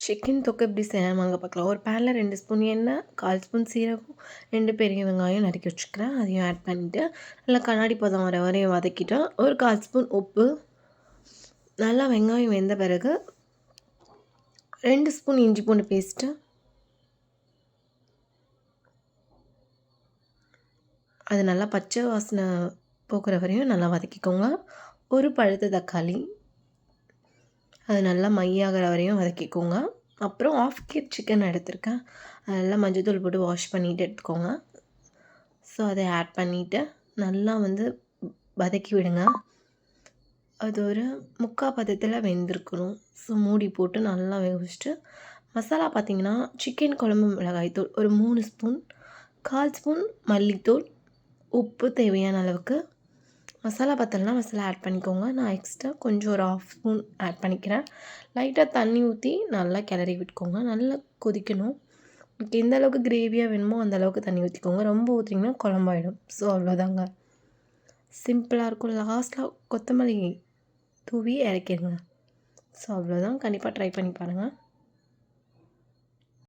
Chicken தொக்கு எப்படி செய்யலாம் வாங்க பார்க்கலாம். ஒரு பேனில் 2 ஸ்பூன் எண்ணெய், 1/4 ஸ்பூன் சீரகம், 2 பெரிய வெங்காயம் நறுக்கி வச்சுக்கிறேன். அதையும் ஆட் பண்ணிவிட்டு நல்லா கண்ணாடி பதம் வர வரையும் வதக்கிட்டேன். ஒரு 1/4 ஸ்பூன் உப்பு, நல்லா வெங்காயம் வெந்த பிறகு 2 ஸ்பூன் இஞ்சி பூண்டு பேஸ்ட்டு, அது நல்லா பச்சை வாசனை போக்குற வரையும் நல்லா வதக்கிக்கோங்க. ஒரு பழுத்த தக்காளி, அது நல்லா மையாகிற வரையும் வதக்கிக்கோங்க. அப்புறம் 1/2 கேஜ் சிக்கன் எடுத்திருக்கேன். நல்லா மஞ்சள்தூள் போட்டு வாஷ் பண்ணிவிட்டு எடுத்துக்கோங்க. ஸோ அதை ஆட் பண்ணிவிட்டு நல்லா வதக்கி விடுங்க. அது ஒரு 3/4 பதத்தில் வெந்திருக்கணும். ஸோ மூடி போட்டு நல்லா வேக வச்சுட்டு மசாலா பார்த்திங்கன்னா சிக்கன் குழம்பு மிளகாய்த்தூள் ஒரு 3 ஸ்பூன், 1/4 ஸ்பூன் மல்லித்தூள், உப்பு தேவையான அளவுக்கு. மசாலா பத்தலைனா மசாலா ஆட் பண்ணிக்கோங்க. நான் எக்ஸ்ட்ரா கொஞ்சம் ஒரு 1/2 ஸ்பூன் ஆட் பண்ணிக்கிறேன். லைட்டாக தண்ணி ஊற்றி நல்லா கிளறி விட்டுக்கோங்க. நல்லா கொதிக்கணும். உங்களுக்கு எந்த அளவுக்கு கிரேவியாக வேணுமோ அந்த அளவுக்கு தண்ணி ஊற்றிக்கோங்க. ரொம்ப ஊற்றிங்கன்னா குழம்பாயிடும். ஸோ அவ்வளோதாங்க, சிம்பிளாக இருக்கும். லாஸ்ட்டில் கொத்தமல்லி தூவி இறக்கிடுங்க. ஸோ அவ்வளோதான். கண்டிப்பாக ட்ரை பண்ணி பாருங்கள்.